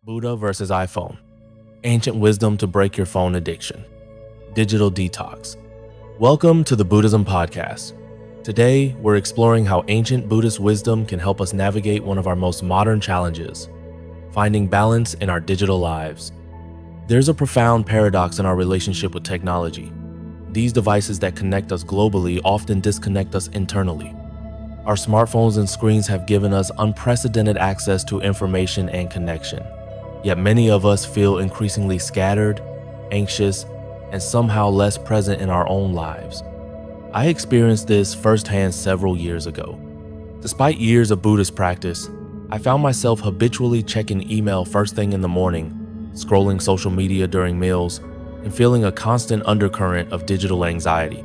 Buddha versus iPhone. Ancient wisdom to break your phone addiction. Digital detox. Welcome to the Buddhism Podcast. Today, we're exploring how ancient Buddhist wisdom can help us navigate one of our most modern challenges, finding balance in our digital lives. There's a profound paradox in our relationship with technology. These devices that connect us globally often disconnect us internally. Our smartphones and screens have given us unprecedented access to information and connection. Yet many of us feel increasingly scattered, anxious, and somehow less present in our own lives. I experienced this firsthand several years ago. Despite years of Buddhist practice, I found myself habitually checking email first thing in the morning, scrolling social media during meals, and feeling a constant undercurrent of digital anxiety.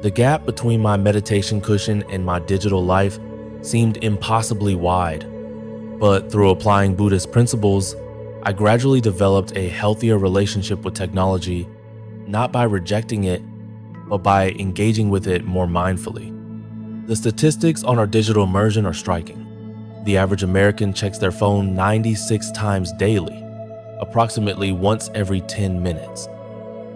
The gap between my meditation cushion and my digital life seemed impossibly wide. But through applying Buddhist principles, I gradually developed a healthier relationship with technology, not by rejecting it, but by engaging with it more mindfully. The statistics on our digital immersion are striking. The average American checks their phone 96 times daily, approximately once every 10 minutes.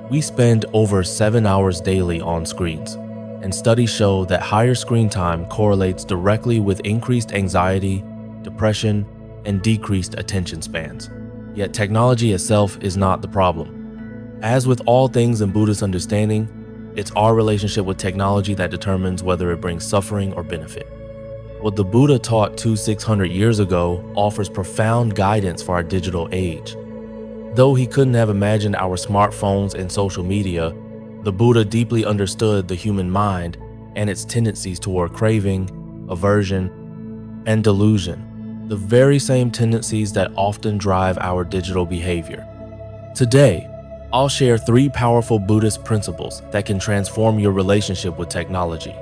We spend over 7 hours daily on screens, and studies show that higher screen time correlates directly with increased anxiety, depression, and decreased attention spans. Yet technology itself is not the problem. As with all things in Buddhist understanding, it's our relationship with technology that determines whether it brings suffering or benefit. What the Buddha taught 200-600 years ago offers profound guidance for our digital age. Though he couldn't have imagined our smartphones and social media, the Buddha deeply understood the human mind and its tendencies toward craving, aversion, and delusion. The very same tendencies that often drive our digital behavior. Today, I'll share 3 powerful Buddhist principles that can transform your relationship with technology.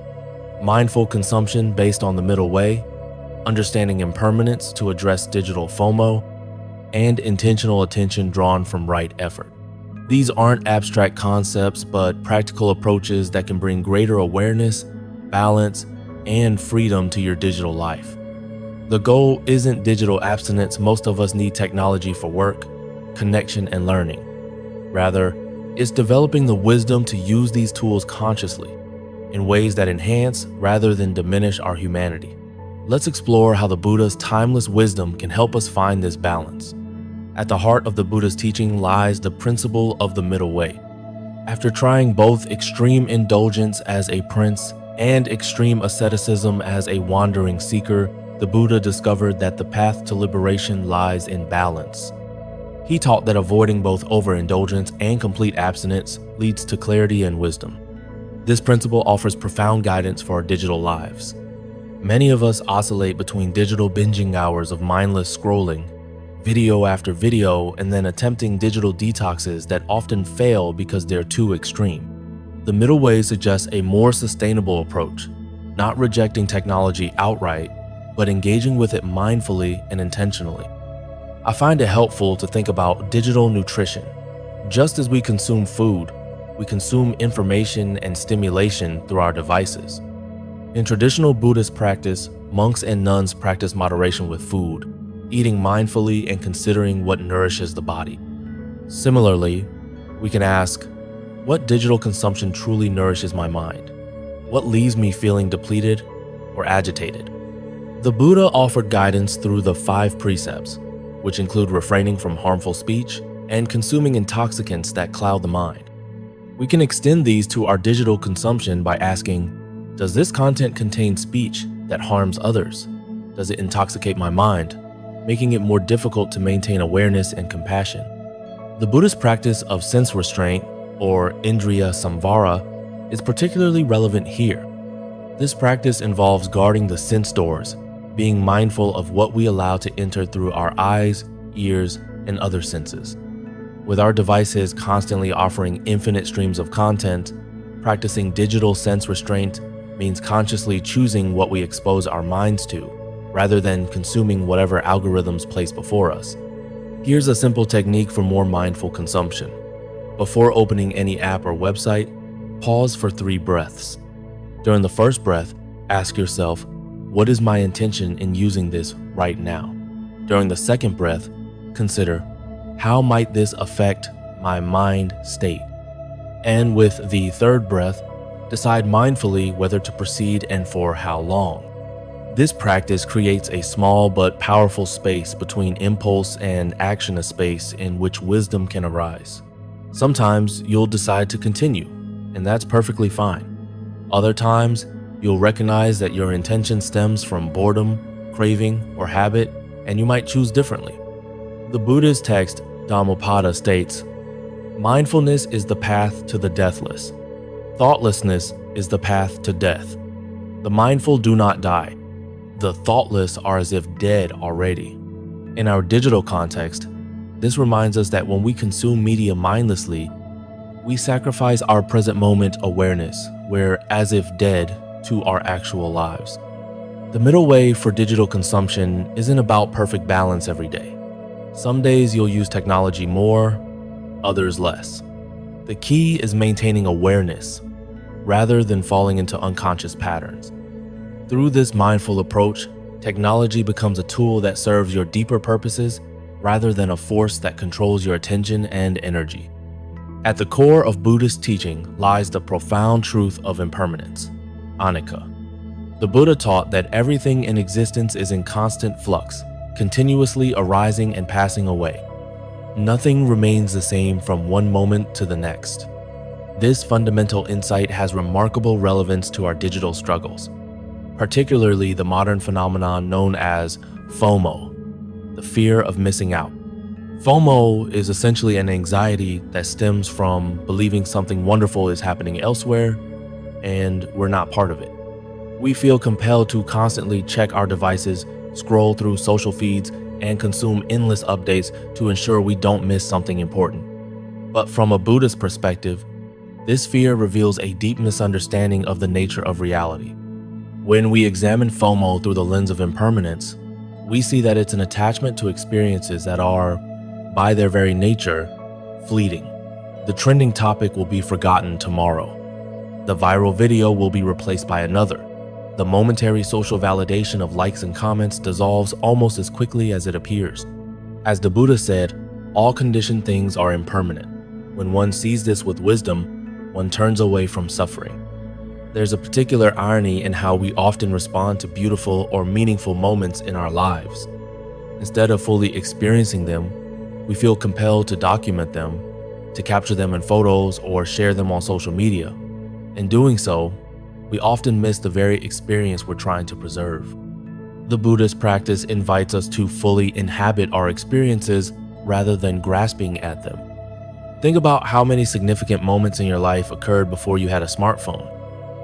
Mindful consumption based on the middle way, understanding impermanence to address digital FOMO, and intentional attention drawn from right effort. These aren't abstract concepts, but practical approaches that can bring greater awareness, balance, and freedom to your digital life. The goal isn't digital abstinence. Most of us need technology for work, connection, and learning. Rather, it's developing the wisdom to use these tools consciously in ways that enhance rather than diminish our humanity. Let's explore how the Buddha's timeless wisdom can help us find this balance. At the heart of the Buddha's teaching lies the principle of the middle way. After trying both extreme indulgence as a prince and extreme asceticism as a wandering seeker, the Buddha discovered that the path to liberation lies in balance. He taught that avoiding both overindulgence and complete abstinence leads to clarity and wisdom. This principle offers profound guidance for our digital lives. Many of us oscillate between digital binging hours of mindless scrolling, video after video, and then attempting digital detoxes that often fail because they're too extreme. The middle way suggests a more sustainable approach, not rejecting technology outright, but engaging with it mindfully and intentionally. I find it helpful to think about digital nutrition. Just as we consume food, we consume information and stimulation through our devices. In traditional Buddhist practice, monks and nuns practice moderation with food, eating mindfully and considering what nourishes the body. Similarly, we can ask, what digital consumption truly nourishes my mind? What leaves me feeling depleted or agitated? The Buddha offered guidance through the 5 precepts, which include refraining from harmful speech and consuming intoxicants that cloud the mind. We can extend these to our digital consumption by asking, does this content contain speech that harms others? Does it intoxicate my mind, making it more difficult to maintain awareness and compassion? The Buddhist practice of sense restraint, or Indriya Samvara, is particularly relevant here. This practice involves guarding the sense doors, being mindful of what we allow to enter through our eyes, ears, and other senses. With our devices constantly offering infinite streams of content, practicing digital sense restraint means consciously choosing what we expose our minds to, rather than consuming whatever algorithms place before us. Here's a simple technique for more mindful consumption. Before opening any app or website, pause for 3 breaths. During the first breath, ask yourself, what is my intention in using this right now? During the second breath, consider, how might this affect my mind state? And with the third breath, decide mindfully whether to proceed and for how long. This practice creates a small but powerful space between impulse and action, a space in which wisdom can arise. Sometimes you'll decide to continue, and that's perfectly fine. Other times, you'll recognize that your intention stems from boredom, craving, or habit, and you might choose differently. The Buddhist text Dhammapada states, "Mindfulness is the path to the deathless. Thoughtlessness is the path to death. The mindful do not die. The thoughtless are as if dead already." In our digital context, this reminds us that when we consume media mindlessly, we sacrifice our present moment awareness. We're as if dead to our actual lives. The middle way for digital consumption isn't about perfect balance every day. Some days you'll use technology more, others less. The key is maintaining awareness rather than falling into unconscious patterns. Through this mindful approach, technology becomes a tool that serves your deeper purposes rather than a force that controls your attention and energy. At the core of Buddhist teaching lies the profound truth of impermanence, anicca. The Buddha taught that everything in existence is in constant flux, continuously arising and passing away. Nothing remains the same from one moment to the next. This fundamental insight has remarkable relevance to our digital struggles, particularly the modern phenomenon known as FOMO, the fear of missing out. FOMO is essentially an anxiety that stems from believing something wonderful is happening elsewhere and we're not part of it. We feel compelled to constantly check our devices, scroll through social feeds, and consume endless updates to ensure we don't miss something important. But from a Buddhist perspective, this fear reveals a deep misunderstanding of the nature of reality. When we examine FOMO through the lens of impermanence, we see that it's an attachment to experiences that are, by their very nature, fleeting. The trending topic will be forgotten tomorrow. The viral video will be replaced by another. The momentary social validation of likes and comments dissolves almost as quickly as it appears. As the Buddha said, all conditioned things are impermanent. When one sees this with wisdom, one turns away from suffering. There's a particular irony in how we often respond to beautiful or meaningful moments in our lives. Instead of fully experiencing them, we feel compelled to document them, to capture them in photos or share them on social media. In doing so, we often miss the very experience we're trying to preserve. The Buddhist practice invites us to fully inhabit our experiences rather than grasping at them. Think about how many significant moments in your life occurred before you had a smartphone.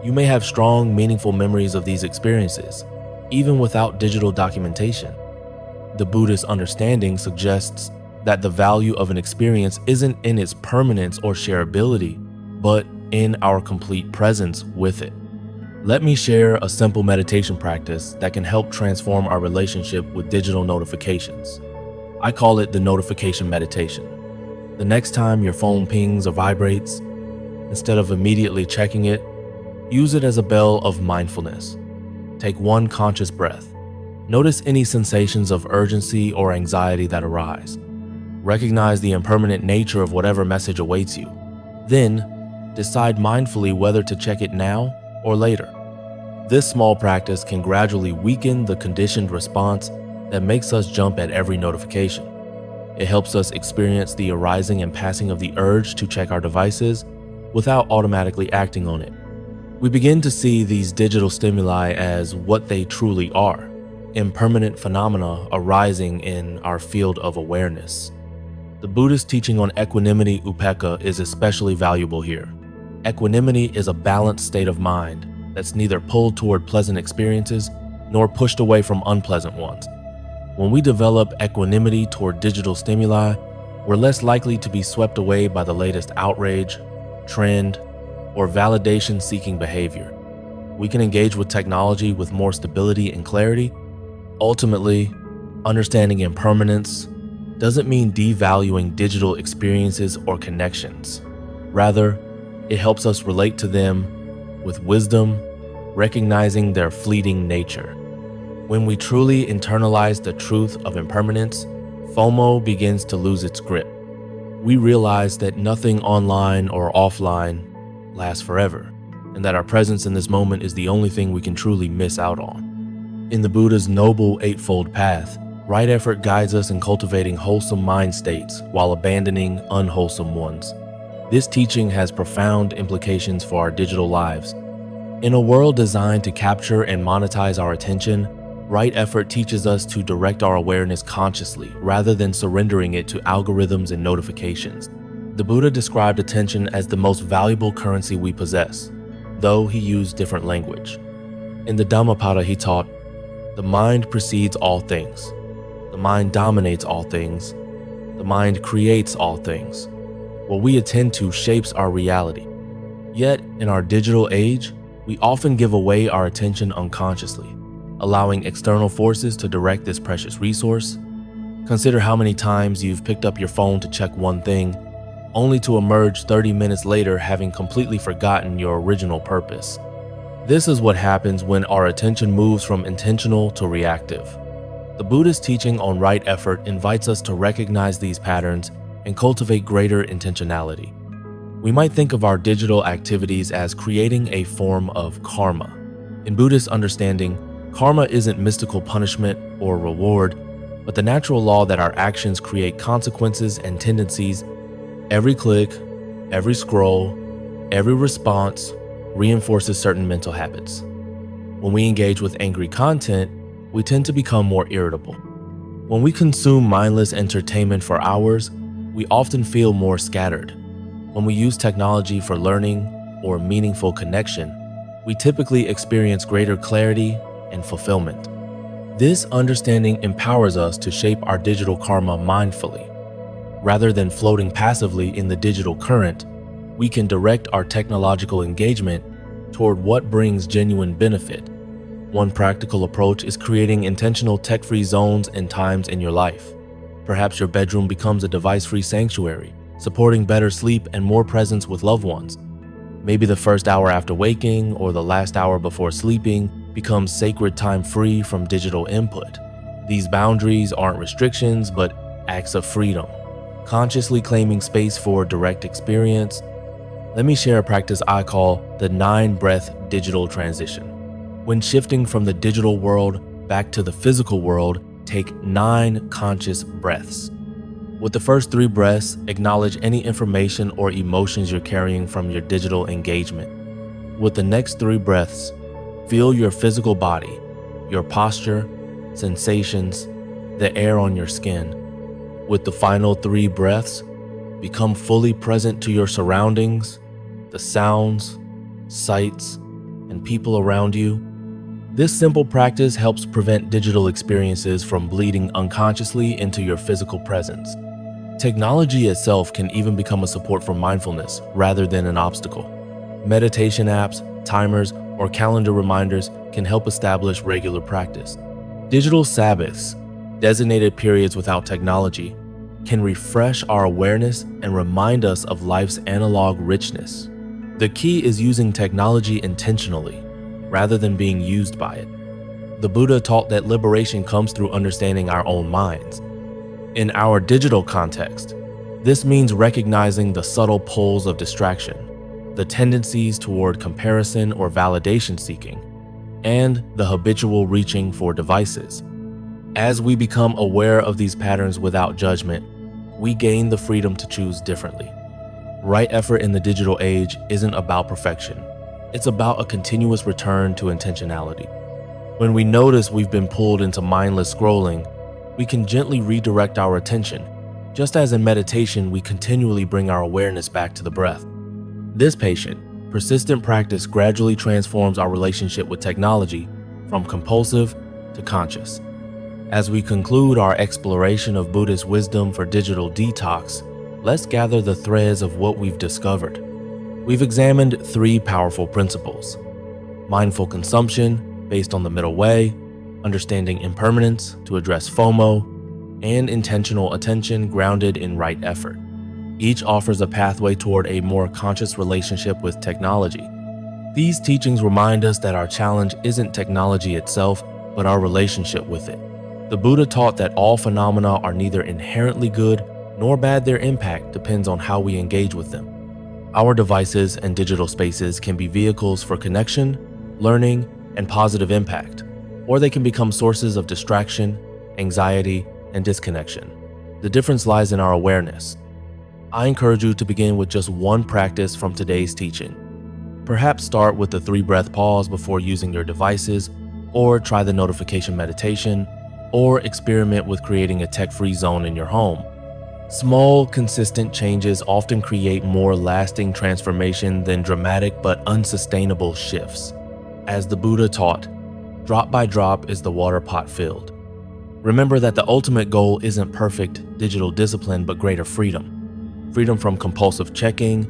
You may have strong, meaningful memories of these experiences, even without digital documentation. The Buddhist understanding suggests that the value of an experience isn't in its permanence or shareability, but in our complete presence with it. Let me share a simple meditation practice that can help transform our relationship with digital notifications. I call it the notification meditation. The next time your phone pings or vibrates, instead of immediately checking it, use it as a bell of mindfulness. Take one conscious breath. Notice any sensations of urgency or anxiety that arise. Recognize the impermanent nature of whatever message awaits you. Then, decide mindfully whether to check it now or later. This small practice can gradually weaken the conditioned response that makes us jump at every notification. It helps us experience the arising and passing of the urge to check our devices without automatically acting on it. We begin to see these digital stimuli as what they truly are, impermanent phenomena arising in our field of awareness. The Buddhist teaching on equanimity, upekkha, is especially valuable here. Equanimity is a balanced state of mind that's neither pulled toward pleasant experiences nor pushed away from unpleasant ones. When we develop equanimity toward digital stimuli, we're less likely to be swept away by the latest outrage, trend, or validation-seeking behavior. We can engage with technology with more stability and clarity. Ultimately, understanding impermanence doesn't mean devaluing digital experiences or connections. Rather, it helps us relate to them with wisdom, recognizing their fleeting nature. When we truly internalize the truth of impermanence, FOMO begins to lose its grip. We realize that nothing online or offline lasts forever, and that our presence in this moment is the only thing we can truly miss out on. In the Buddha's Noble Eightfold Path, right effort guides us in cultivating wholesome mind states while abandoning unwholesome ones. This teaching has profound implications for our digital lives. In a world designed to capture and monetize our attention, right effort teaches us to direct our awareness consciously rather than surrendering it to algorithms and notifications. The Buddha described attention as the most valuable currency we possess, though he used different language. In the Dhammapada, he taught, "The mind precedes all things. The mind dominates all things. The mind creates all things. What we attend to shapes our reality." Yet, in our digital age, we often give away our attention unconsciously, allowing external forces to direct this precious resource. Consider how many times you've picked up your phone to check one thing, only to emerge 30 minutes later having completely forgotten your original purpose. This is what happens when our attention moves from intentional to reactive. The Buddhist teaching on right effort invites us to recognize these patterns and cultivate greater intentionality. We might think of our digital activities as creating a form of karma. In Buddhist understanding, karma isn't mystical punishment or reward, but the natural law that our actions create consequences and tendencies. Every click, every scroll, every response reinforces certain mental habits. When we engage with angry content, we tend to become more irritable. When we consume mindless entertainment for hours, we often feel more scattered. When we use technology for learning or meaningful connection, we typically experience greater clarity and fulfillment. This understanding empowers us to shape our digital karma mindfully. Rather than floating passively in the digital current, we can direct our technological engagement toward what brings genuine benefit. One practical approach is creating intentional tech-free zones and times in your life. Perhaps your bedroom becomes a device-free sanctuary, supporting better sleep and more presence with loved ones. Maybe the first hour after waking or the last hour before sleeping becomes sacred time free from digital input. These boundaries aren't restrictions, but acts of freedom, consciously claiming space for direct experience. Let me share a practice I call the 9-breath digital transition. When shifting from the digital world back to the physical world, take 9 conscious breaths. With the first 3 breaths, acknowledge any information or emotions you're carrying from your digital engagement. With the next 3 breaths, feel your physical body, your posture, sensations, the air on your skin. With the final 3 breaths, become fully present to your surroundings, the sounds, sights, and people around you. This simple practice helps prevent digital experiences from bleeding unconsciously into your physical presence. Technology itself can even become a support for mindfulness rather than an obstacle. Meditation apps, timers, or calendar reminders can help establish regular practice. Digital Sabbaths, designated periods without technology, can refresh our awareness and remind us of life's analog richness. The key is using technology intentionally, rather than being used by it. The Buddha taught that liberation comes through understanding our own minds. In our digital context, this means recognizing the subtle pulls of distraction, the tendencies toward comparison or validation seeking, and the habitual reaching for devices. As we become aware of these patterns without judgment, we gain the freedom to choose differently. Right effort in the digital age isn't about perfection. It's about a continuous return to intentionality. When we notice we've been pulled into mindless scrolling, we can gently redirect our attention, just as in meditation we continually bring our awareness back to the breath. This patient, persistent practice gradually transforms our relationship with technology from compulsive to conscious. As we conclude our exploration of Buddhist wisdom for digital detox, let's gather the threads of what we've discovered. We've examined 3 powerful principles: mindful consumption based on the middle way, understanding impermanence to address FOMO, and intentional attention grounded in right effort. Each offers a pathway toward a more conscious relationship with technology. These teachings remind us that our challenge isn't technology itself, but our relationship with it. The Buddha taught that all phenomena are neither inherently good nor bad. Their impact depends on how we engage with them. Our devices and digital spaces can be vehicles for connection, learning, and positive impact, or they can become sources of distraction, anxiety, and disconnection. The difference lies in our awareness. I encourage you to begin with just one practice from today's teaching. Perhaps start with the 3-breath pause before using your devices, or try the notification meditation, or experiment with creating a tech-free zone in your home. Small, consistent changes often create more lasting transformation than dramatic but unsustainable shifts. As the Buddha taught, drop by drop is the water pot filled. Remember that the ultimate goal isn't perfect digital discipline, but greater freedom. Freedom from compulsive checking,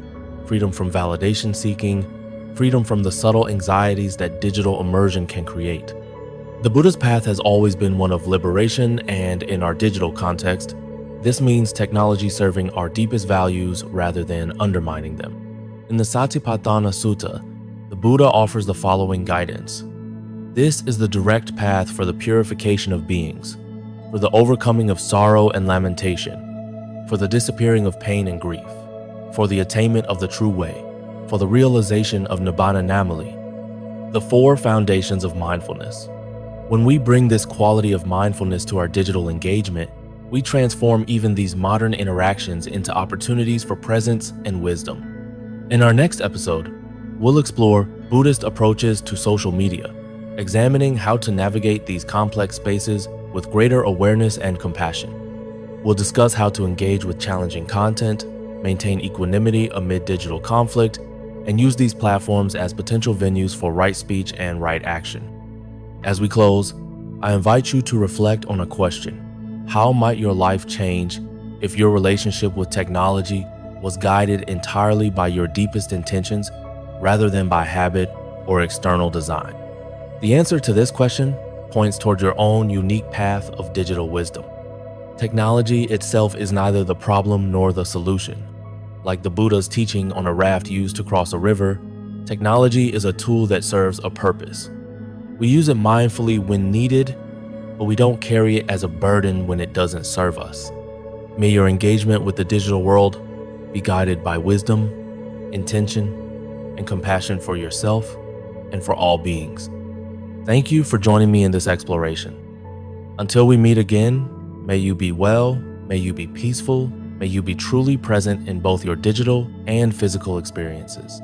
freedom from validation seeking, freedom from the subtle anxieties that digital immersion can create. The Buddha's path has always been one of liberation, and in our digital context, this means technology serving our deepest values rather than undermining them. In the Satipatthana Sutta, the Buddha offers the following guidance. This is the direct path for the purification of beings, for the overcoming of sorrow and lamentation, for the disappearing of pain and grief, for the attainment of the true way, for the realization of Nibbana Namali, the 4 foundations of mindfulness. When we bring this quality of mindfulness to our digital engagement, we transform even these modern interactions into opportunities for presence and wisdom. In our next episode, we'll explore Buddhist approaches to social media, examining how to navigate these complex spaces with greater awareness and compassion. We'll discuss how to engage with challenging content, maintain equanimity amid digital conflict, and use these platforms as potential venues for right speech and right action. As we close, I invite you to reflect on a question. How might your life change if your relationship with technology was guided entirely by your deepest intentions rather than by habit or external design? The answer to this question points toward your own unique path of digital wisdom. Technology itself is neither the problem nor the solution. Like the Buddha's teaching on a raft used to cross a river, technology is a tool that serves a purpose. We use it mindfully when needed, but we don't carry it as a burden when it doesn't serve us. May your engagement with the digital world be guided by wisdom, intention, and compassion for yourself and for all beings. Thank you for joining me in this exploration. Until we meet again, may you be well, may you be peaceful, may you be truly present in both your digital and physical experiences.